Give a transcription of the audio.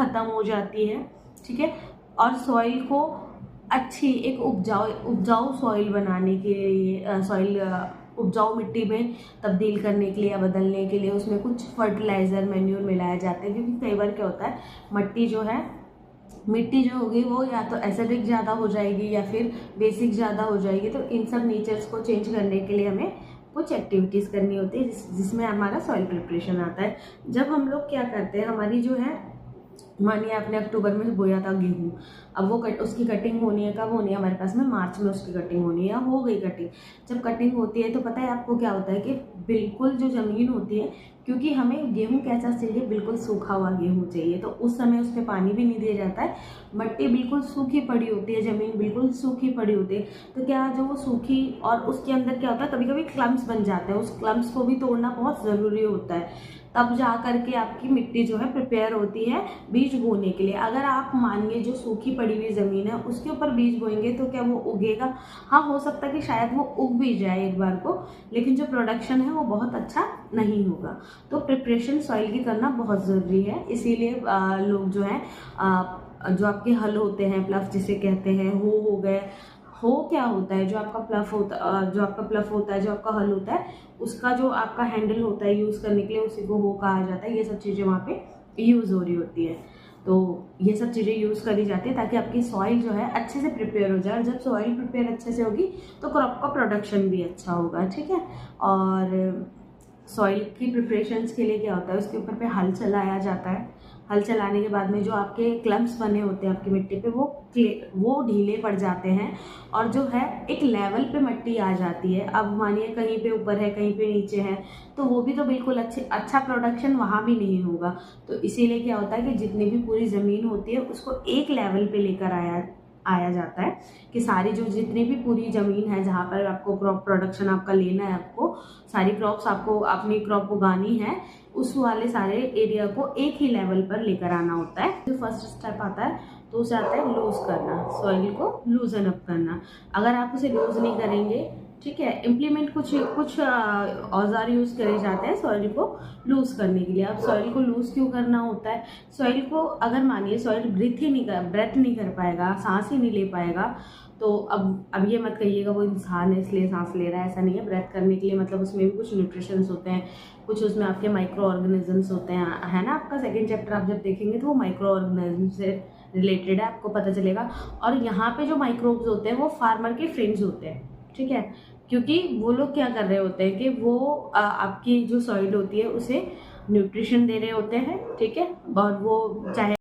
ख़त्म हो जाती है, ठीक है। और सॉइल को अच्छी एक उपजाऊ सॉइल बनाने के लिए, सॉइल उपजाऊ मिट्टी में तब्दील करने के लिए या बदलने के लिए उसमें कुछ फर्टिलाइज़र, मैन्योर मिलाए जाते हैं। क्योंकि कई बार क्या होता है, मिट्टी जो होगी वो या तो एसिडिक ज़्यादा हो जाएगी या फिर बेसिक ज़्यादा हो जाएगी। तो इन सब नेचर्स को चेंज करने के लिए हमें कुछ एक्टिविटीज़ करनी होती है जिसमें हमारा सॉइल प्रिपरेशन आता है। जब हम लोग क्या करते हैं, हमारी जो है, मानिए आपने अक्टूबर में बोया था गेहूँ, अब वो उसकी कटिंग होनी है, कब होनी है हमारे पास में, मार्च में उसकी कटिंग होनी है या हो गई कटिंग। जब कटिंग होती है तो पता है आपको क्या होता है कि बिल्कुल जो ज़मीन होती है, क्योंकि हमें गेहूँ कैसा चाहिए, बिल्कुल सूखा हुआ गेहूँ चाहिए, तो उस समय उस पर पानी भी नहीं दिया जाता है, मिट्टी बिल्कुल सूखी पड़ी होती है, ज़मीन बिल्कुल सूखी पड़ी होती है। तो क्या जो वो सूखी, और उसके अंदर क्या होता है, कभी कभी क्लम्प्स बन जाते हैं, उस क्लम्प्स को भी तोड़ना बहुत ज़रूरी होता है, तब जा करके आपकी मिट्टी जो है प्रिपेयर होती है बीज बोने के लिए। अगर आप मानिए जो सूखी पड़ी हुई ज़मीन है उसके ऊपर बीज बोएंगे तो क्या वो उगेगा? हाँ, हो सकता है कि शायद वो उग भी जाए एक बार को, लेकिन जो प्रोडक्शन है वो बहुत अच्छा नहीं होगा। तो प्रिपरेशन सॉइल की करना बहुत ज़रूरी है। इसीलिए लोग जो है, जो आपके हल होते हैं, प्लफ जिसे कहते हैं, हो गए, हो क्या होता है, जो आपका प्लफ होता है, जो आपका हल होता है, उसका जो आपका हैंडल होता है यूज़ करने के लिए, उसी को हो कहा जाता है। ये सब चीज़ें वहाँ पे यूज़ हो रही होती है। तो ये सब चीज़ें यूज़ करी जाती है ताकि आपकी सॉइल जो है अच्छे से प्रिपेयर हो जाए। और जब सॉइल प्रिपेयर अच्छे से होगी तो क्रॉप का प्रोडक्शन भी अच्छा होगा, ठीक है। और सॉइल की प्रिपरेशंस के लिए क्या होता है, उसके ऊपर पे हल चलाया जाता है। हल चलाने के बाद में जो आपके क्लम्प्स बने होते हैं आपकी मिट्टी पे, वो ढीले पड़ जाते हैं और जो है एक लेवल पे मिट्टी आ जाती है। अब मानिए कहीं पे ऊपर है, कहीं पे नीचे है, तो वो भी तो बिल्कुल अच्छा प्रोडक्शन वहाँ भी नहीं होगा। तो इसीलिए क्या होता है कि जितनी भी पूरी ज़मीन होती है उसको एक लेवल पे लेकर आया जाता है कि सारी जो जितनी भी पूरी ज़मीन है जहाँ पर आपको क्रॉप प्रोडक्शन आपका लेना है, आपको सारी क्रॉप्स, आपको अपनी क्रॉप उगानी है, उस वाले सारे एरिया को एक ही लेवल पर लेकर आना होता है। जो फर्स्ट स्टेप आता है तो उसे आता है लूज करना, सॉइल को लूजन अप करना। अगर आप उसे लूज नहीं करेंगे, ठीक है, इम्प्लीमेंट कुछ औजार यूज़ करे जाते हैं सॉइल को लूज़ करने के लिए। अब सॉइल को लूज़ क्यों करना होता है? सॉइल को, अगर मानिए सॉइल ब्रेथ नहीं कर पाएगा, सांस ही नहीं ले पाएगा, तो अब ये मत कहिएगा वो इंसान है इसलिए सांस ले रहा है, ऐसा नहीं है। ब्रेथ करने के लिए मतलब उसमें भी कुछ न्यूट्रिशंस होते हैं, कुछ उसमें आपके माइक्रो ऑर्गेनिजम्स होते हैं, है ना। आपका सेकेंड चैप्टर आप जब देखेंगे तो वो माइक्रो ऑर्गेनिज्म से रिलेटेड है, आपको पता चलेगा। और यहाँ पे जो माइक्रोब्स होते हैं वो फार्मर के फ्रेंड्स होते हैं, ठीक है, क्योंकि वो लोग क्या कर रहे होते हैं कि वो आपकी जो सॉइल होती है उसे न्यूट्रिशन दे रहे होते हैं, ठीक है। और वो चाहे